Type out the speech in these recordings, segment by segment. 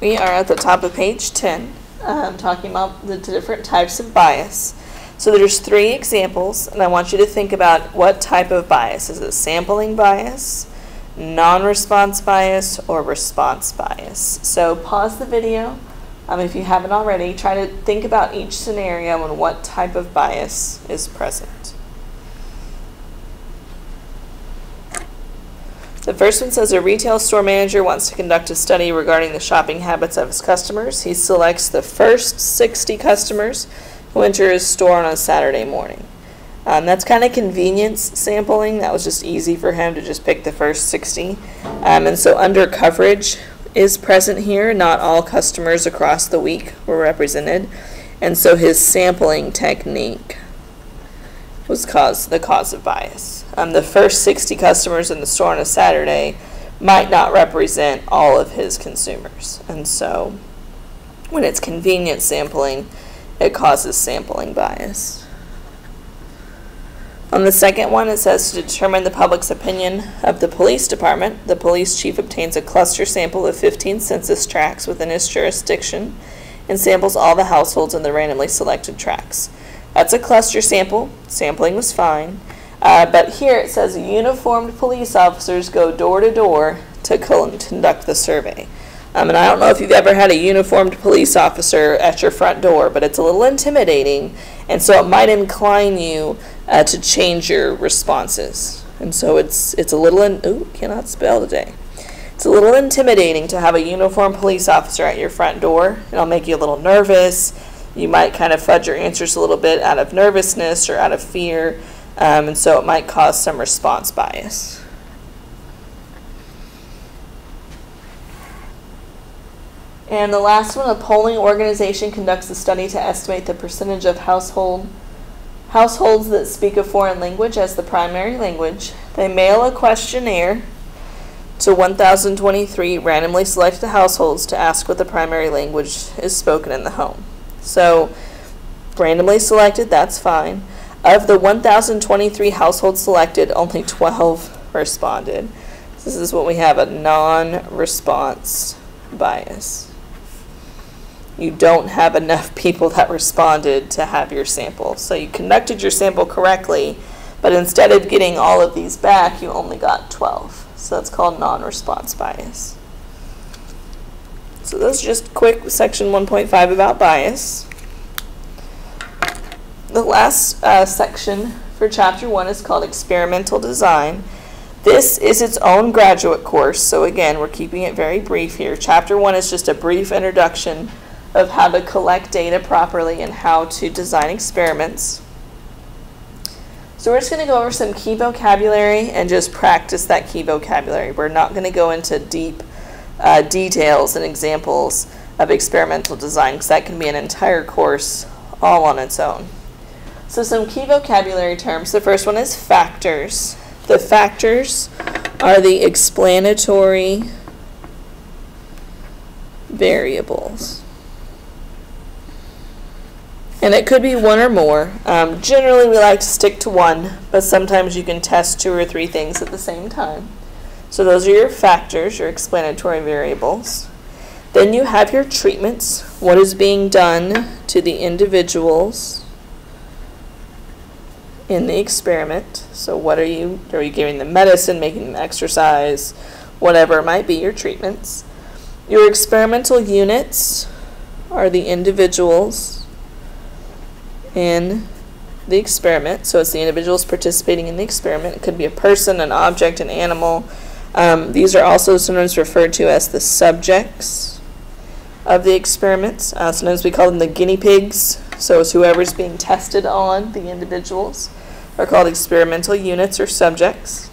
We are at the top of page 10, talking about the different types of bias. So there's 3 examples, and I want you to think about what type of bias. Is it sampling bias, non-response bias, or response bias? So pause the video. If you haven't already, try to think about each scenario and what type of bias is present. The first one says a retail store manager wants to conduct a study regarding the shopping habits of his customers. He selects the first 60 customers who enter his store on a Saturday morning. That's kind of convenience sampling. That was just easy for him to just pick the first 60. And so under coverage is present here. Not all customers across the week were represented. And so his sampling technique was the cause of bias. The first 60 customers in the store on a Saturday might not represent all of his consumers. And so when it's convenient sampling, it causes sampling bias. On the second one, it says to determine the public's opinion of the police department, the police chief obtains a cluster sample of 15 census tracts within his jurisdiction and samples all the households in the randomly selected tracts. That's a cluster sample. Sampling was fine. But here it says uniformed police officers go door to door to conduct the survey. And I don't know if you've ever had a uniformed police officer at your front door, but it's a little intimidating, and so it might incline you to change your responses. And so it's a little, cannot spell today. It's a little intimidating to have a uniformed police officer at your front door. It'll make you a little nervous. You might kind of fudge your answers a little bit out of nervousness or out of fear. And so it might cause some response bias. And the last one, a polling organization conducts a study to estimate the percentage of households that speak a foreign language as the primary language. They mail a questionnaire to 1,023 randomly selected households to ask what the primary language is spoken in the home. So randomly selected, that's fine. Of the 1,023 households selected, only 12 responded. This is what we have, a non-response bias. You don't have enough people that responded to have your sample. So you conducted your sample correctly, but instead of getting all of these back, you only got 12. So that's called non-response bias. So those are just quick section 1.5 about bias. The last section for chapter 1 is called experimental design. This is its own graduate course, so again, we're keeping it very brief here. Chapter 1 is just a brief introduction of how to collect data properly and how to design experiments. So we're just going to go over some key vocabulary and just practice that key vocabulary. We're not going to go into deep details and examples of experimental design, because that can be an entire course all on its own. So some key vocabulary terms. The first one is factors. The factors are the explanatory variables. And it could be one or more. Generally, we like to stick to one, but sometimes you can test 2 or 3 things at the same time. So those are your factors, your explanatory variables. Then you have your treatments. What is being done to the individuals in the experiment? So what are you giving them medicine, making them exercise, whatever it might be, your treatments. Your experimental units are the individuals in the experiment. So it's the individuals participating in the experiment. It could be a person, an object, an animal. These are also sometimes referred to as the subjects of the experiments. Sometimes we call them the guinea pigs. So it's whoever's being tested on, the individuals, are called experimental units or subjects.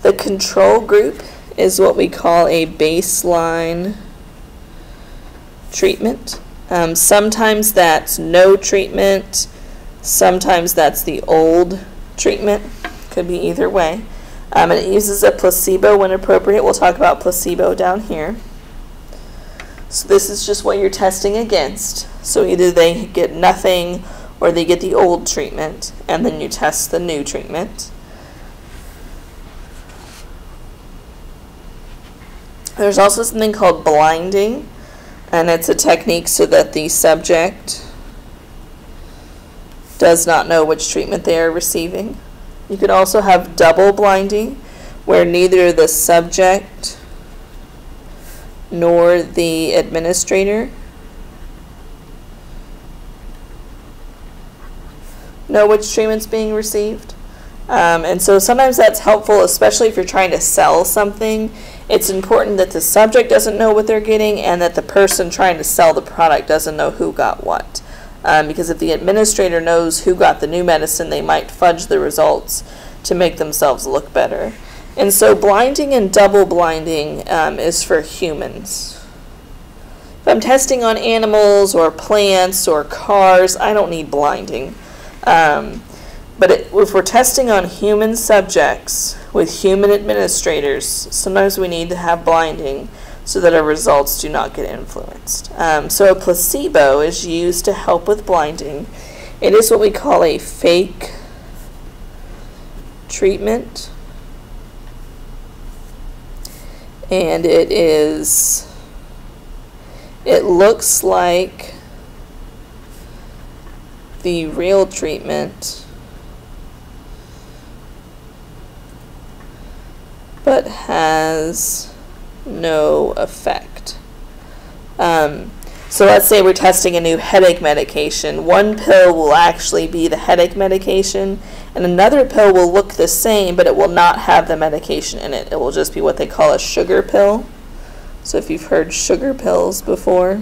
The control group is what we call a baseline treatment. Sometimes that's no treatment. Sometimes that's the old treatment. Could be either way. And it uses a placebo when appropriate. We'll talk about placebo down here. So this is just what you're testing against. So either they get nothing or they get the old treatment, and then you test the new treatment. There's also something called blinding, and it's a technique so that the subject does not know which treatment they are receiving. You could also have double blinding, where neither the subject nor the administrator know which treatment's being received. And so sometimes that's helpful, especially if you're trying to sell something. It's important that the subject doesn't know what they're getting and that the person trying to sell the product doesn't know who got what. Because if the administrator knows who got the new medicine, they might fudge the results to make themselves look better. And so blinding and double blinding is for humans. If I'm testing on animals or plants or cars, I don't need blinding. But if we're testing on human subjects with human administrators, sometimes we need to have blinding so that our results do not get influenced. So a placebo is used to help with blinding. It is what we call a fake treatment. And it looks like the real treatment, but has no effect. So let's say we're testing a new headache medication. One pill will actually be the headache medication, and another pill will look the same, but it will not have the medication in it. It will just be what they call a sugar pill. So if you've heard sugar pills before,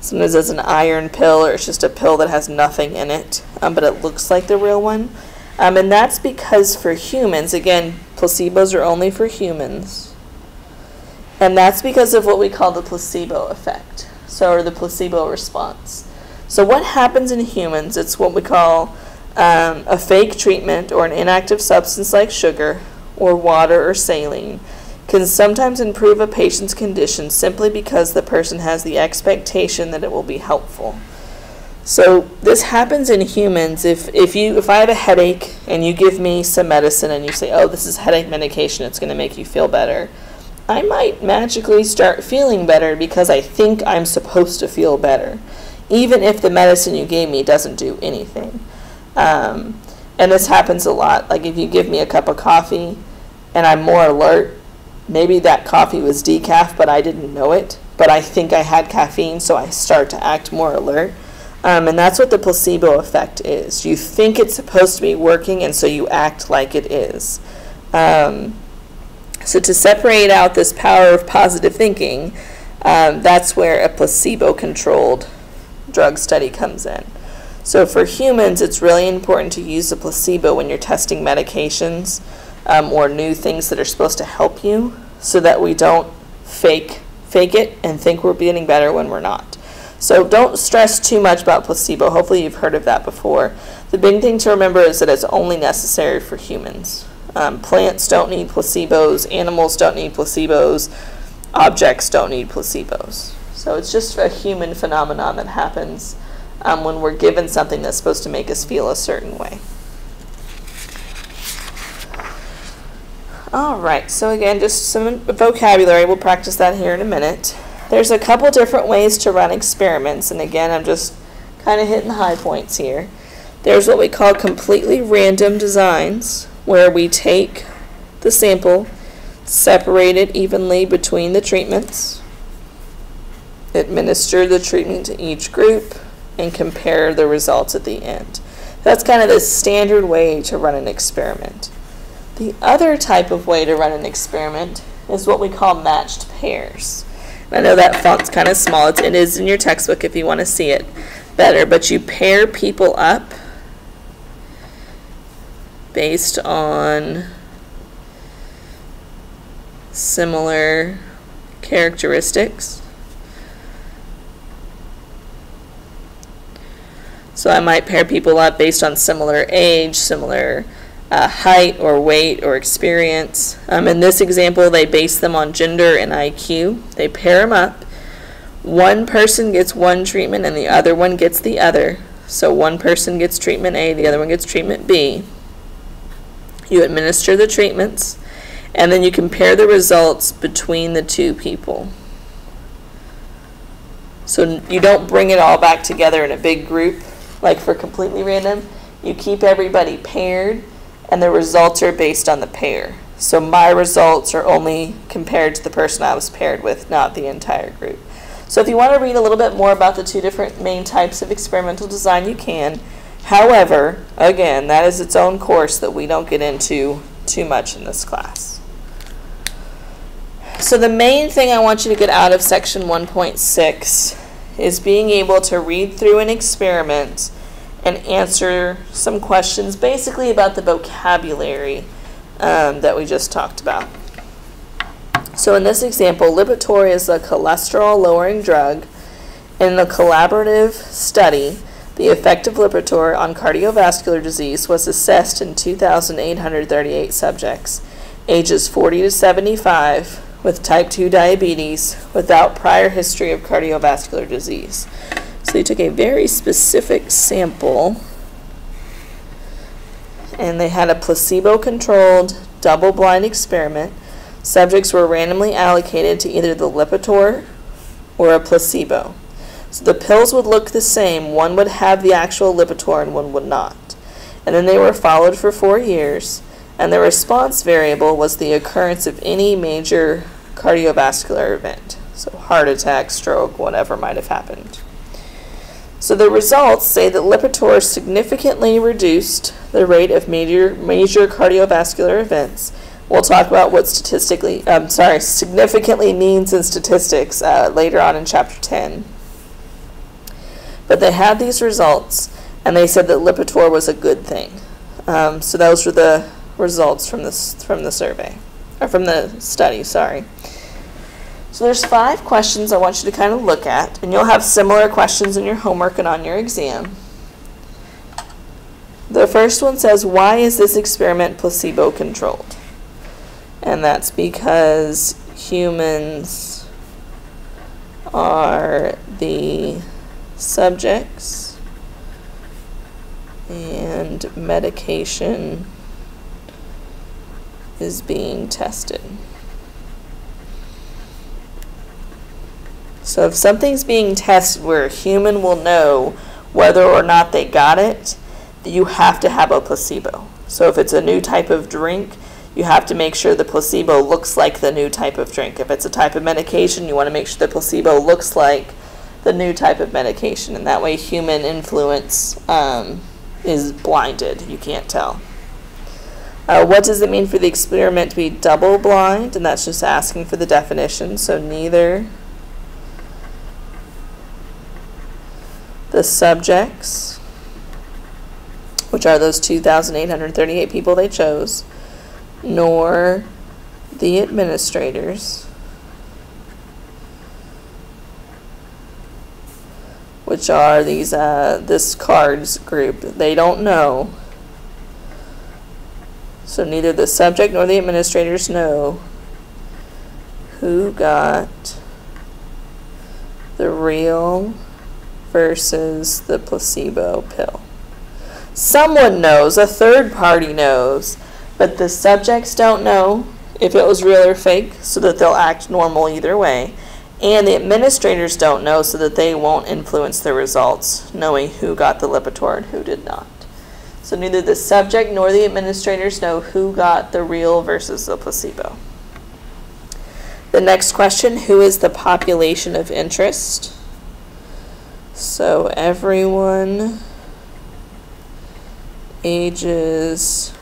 sometimes it's an iron pill or it's just a pill that has nothing in it, but it looks like the real one. And that's because for humans, again, placebos are only for humans. And that's because of what we call the placebo effect, or the placebo response. So what happens in humans, it's what we call a fake treatment or an inactive substance like sugar or water or saline can sometimes improve a patient's condition simply because the person has the expectation that it will be helpful. So this happens in humans. If I have a headache and you give me some medicine and you say, oh, this is headache medication, it's going to make you feel better, I might magically start feeling better because I think I'm supposed to feel better, even if the medicine you gave me doesn't do anything. And this happens a lot. Like if you give me a cup of coffee and I'm more alert, maybe that coffee was decaf, but I didn't know it, but I think I had caffeine, so I start to act more alert. And that's what the placebo effect is. You think it's supposed to be working, and so you act like it is. So to separate out this power of positive thinking, that's where a placebo-controlled drug study comes in. So for humans, it's really important to use a placebo when you're testing medications or new things that are supposed to help you, so that we don't fake it and think we're getting better when we're not. So don't stress too much about placebo. Hopefully you've heard of that before. The big thing to remember is that it's only necessary for humans. Plants don't need placebos, animals don't need placebos, objects don't need placebos. So it's just a human phenomenon that happens when we're given something that's supposed to make us feel a certain way. Alright, so again, just some vocabulary. We'll practice that here in a minute. There's a couple different ways to run experiments, and again, I'm just kind of hitting the high points here. There's what we call completely random designs, where we take the sample, separate it evenly between the treatments, administer the treatment to each group, and compare the results at the end. That's kind of the standard way to run an experiment. The other type of way to run an experiment is what we call matched pairs. I know that font's kind of small. It is in your textbook if you want to see it better, but you pair people up based on similar characteristics. So I might pair people up based on similar age, similar height or weight or experience. In this example, they base them on gender and IQ. They pair them up. One person gets one treatment and the other one gets the other. So one person gets treatment A, the other one gets treatment B. You administer the treatments, And then you compare the results between the two people. So you don't bring it all back together in a big group, like for completely random. You keep everybody paired, and the results are based on the pair. So my results are only compared to the person I was paired with, not the entire group. So if you want to read a little bit more about the two different main types of experimental design, you can. However, again, that is its own course that we don't get into too much in this class. So the main thing I want you to get out of section 1.6 is being able to read through an experiment and answer some questions basically about the vocabulary that we just talked about. So in this example, Lipitor is a cholesterol-lowering drug. In a collaborative study, the effect of Lipitor on cardiovascular disease was assessed in 2,838 subjects, ages 40 to 75, with type 2 diabetes without prior history of cardiovascular disease. So you took a very specific sample, and they had a placebo-controlled, double-blind experiment. Subjects were randomly allocated to either the Lipitor or a placebo. So the pills would look the same. One would have the actual Lipitor and one would not. And then they were followed for 4 years, and the response variable was the occurrence of any major cardiovascular event. So heart attack, stroke, whatever might have happened. So the results say that Lipitor significantly reduced the rate of major cardiovascular events. We'll talk about what significantly means in statistics later on in chapter 10. But they had these results, and they said that Lipitor was a good thing. So those were the results from the survey, or from the study, sorry. So there's 5 questions I want you to kind of look at, and you'll have similar questions in your homework and on your exam. The first one says, why is this experiment placebo-controlled? And that's because humans are the subjects and medication is being tested. So if something's being tested where a human will know whether or not they got it, you have to have a placebo. So if it's a new type of drink, you have to make sure the placebo looks like the new type of drink. If it's a type of medication, you want to make sure the placebo looks like the new type of medication, and that way human influence is blinded. You can't tell. What does it mean for the experiment to be double-blind? And that's just asking for the definition. So neither the subjects, which are those 2,838 people they chose, nor the administrators, which are these this cards group. They don't know. So neither the subject nor the administrators know who got the real versus the placebo pill. Someone knows, a third party knows, but the subjects don't know if it was real or fake, so that they'll act normal either way. And the administrators don't know, so that they won't influence the results, knowing who got the Lipitor and who did not. So neither the subject nor the administrators know who got the real versus the placebo. The next question, who is the population of interest? So everyone ages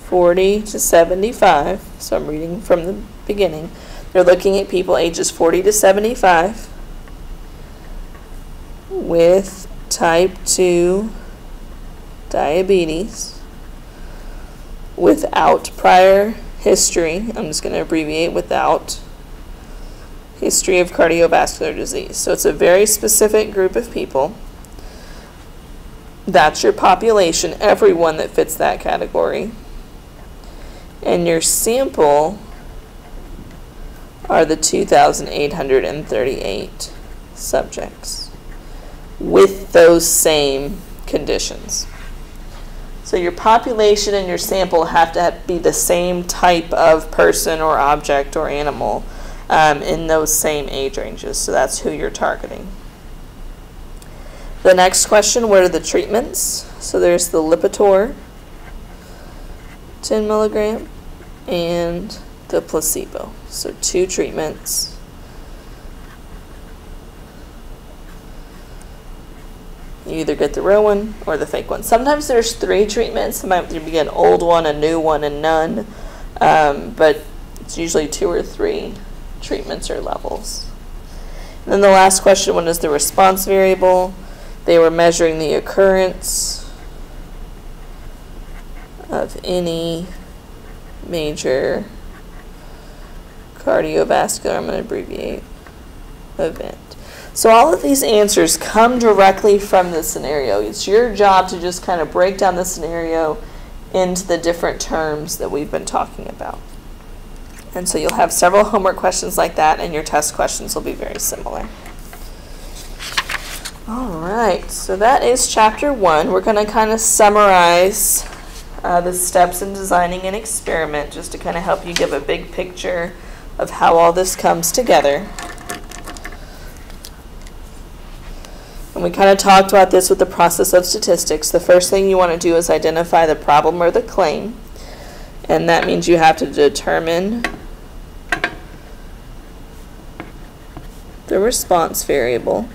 40 to 75, so I'm reading from the beginning. They're looking at people ages 40 to 75 with type 2 diabetes without prior history. I'm just going to abbreviate without history of cardiovascular disease. So it's a very specific group of people. That's your population, everyone that fits that category. And your sample are the 2,838 subjects with those same conditions. So your population and your sample have to be the same type of person or object or animal in those same age ranges. So that's who you're targeting. The next question, what are the treatments? So there's the Lipitor, 10 milligram, and the placebo. So 2 treatments. You either get the real one or the fake one. Sometimes there's 3 treatments. Sometimes you get an old one, a new one, and none. But it's usually 2 or 3 treatments or levels. And then the last question, what is the response variable? They were measuring the occurrence of any major cardiovascular, I'm going to abbreviate, event. So all of these answers come directly from the scenario. It's your job to just kind of break down the scenario into the different terms that we've been talking about. And so you'll have several homework questions like that, and your test questions will be very similar. All right, so that is chapter 1. We're going to kind of summarize the steps in designing an experiment just to kind of help you give a big picture of how all this comes together. And we kind of talked about this with the process of statistics. The first thing you want to do is identify the problem or the claim. And that means you have to determine the response variable.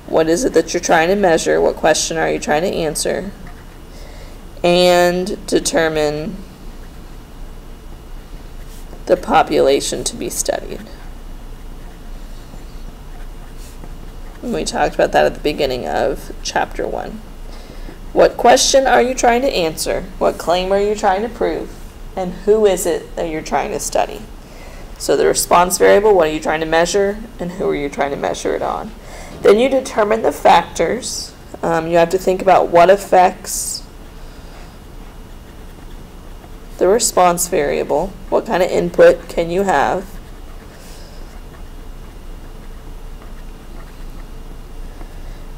What is it that you're trying to measure? What question are you trying to answer? And determine the population to be studied. And we talked about that at the beginning of chapter 1. What question are you trying to answer? What claim are you trying to prove? And who is it that you're trying to study? So the response variable, what are you trying to measure? And who are you trying to measure it on? Then you determine the factors. You have to think about what affects the response variable. What kind of input can you have?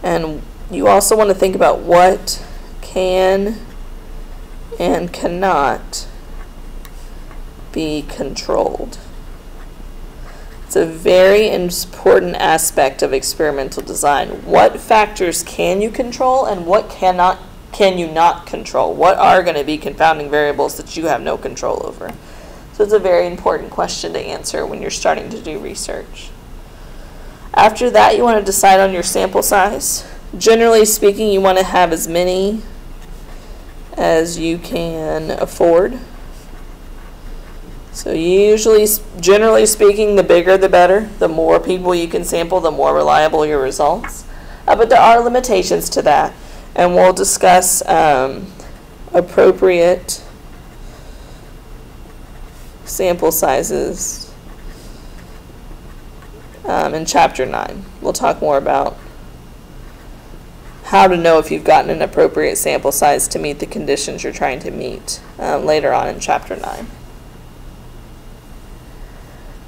And you also want to think about what can and cannot be controlled. It's a very important aspect of experimental design. What factors can you control and what can you not control? What are going to be confounding variables that you have no control over? So it's a very important question to answer when you're starting to do research. After that, you want to decide on your sample size. Generally speaking, you want to have as many as you can afford. So usually, generally speaking, the bigger the better. The more people you can sample, the more reliable your results. But there are limitations to that, and we'll discuss appropriate sample sizes in chapter 9. We'll talk more about how to know if you've gotten an appropriate sample size to meet the conditions you're trying to meet later on in chapter 9.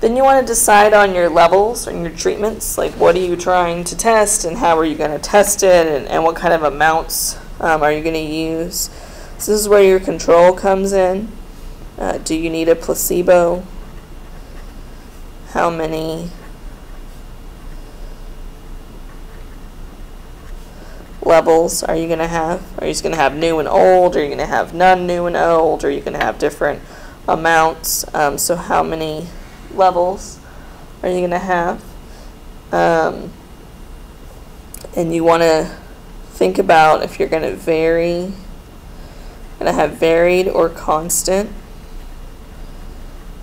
Then you want to decide on your levels and your treatments, like what are you trying to test and how are you going to test it, and what kind of amounts are you going to use. So this is where your control comes in. Do you need a placebo? How many levels are you going to have? Are you just going to have new and old? Are you going to have none new and old? Or are you going to have different amounts? So how many levels are you going to have? And you want to think about if you're going to vary, going to have varied or constant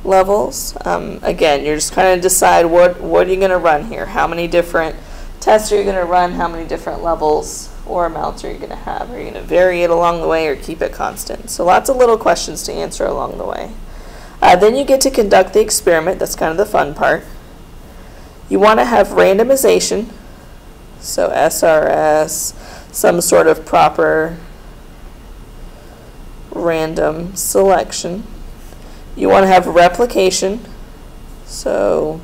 levels. Again, you're just kind of decide what are you going to run here? How many different tests are you going to run? How many different levels or amounts are you going to have? Are you going to vary it along the way or keep it constant? So lots of little questions to answer along the way. Then you get to conduct the experiment. That's kind of the fun part. You want to have randomization, so SRS, some sort of proper random selection. You want to have replication, so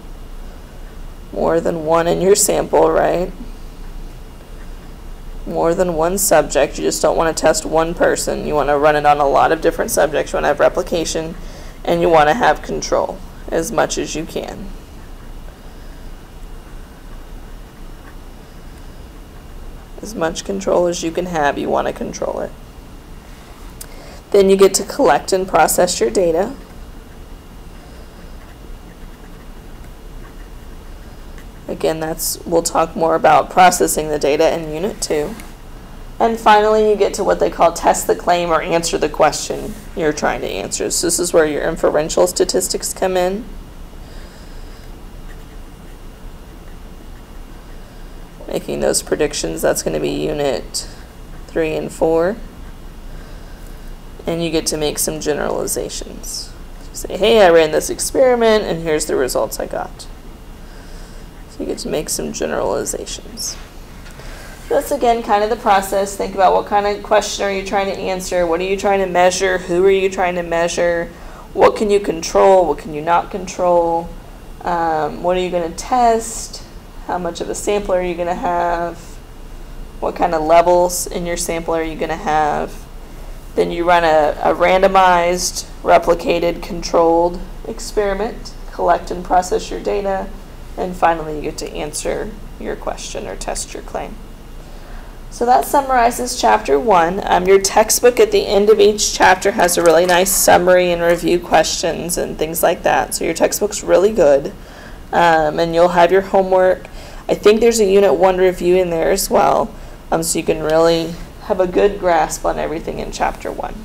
more than one in your sample, right? more than one subject. You just don't want to test one person. You want to run it on a lot of different subjects. You want to have replication, and you want to have control as much as you can. As much control as you can have, you want to control it. Then you get to collect and process your data. Again, we'll talk more about processing the data in Unit 2. And finally, you get to what they call test the claim or answer the question you're trying to answer. So this is where your inferential statistics come in. Making those predictions, that's going to be Unit 3 and 4. And you get to make some generalizations. Say, hey, I ran this experiment, and here's the results I got. So you get to make some generalizations. That's, again, kind of the process. Think about what kind of question are you trying to answer, what are you trying to measure, who are you trying to measure, what can you control, what can you not control, what are you going to test, how much of a sample are you going to have, what kind of levels in your sample are you going to have. Then you run a randomized, replicated, controlled experiment, collect and process your data, and finally you get to answer your question or test your claim. So that summarizes Chapter 1. Your textbook at the end of each chapter has a really nice summary and review questions and things like that. So your textbook's really good. And you'll have your homework. I think there's a Unit 1 review in there as well. So you can really have a good grasp on everything in Chapter 1.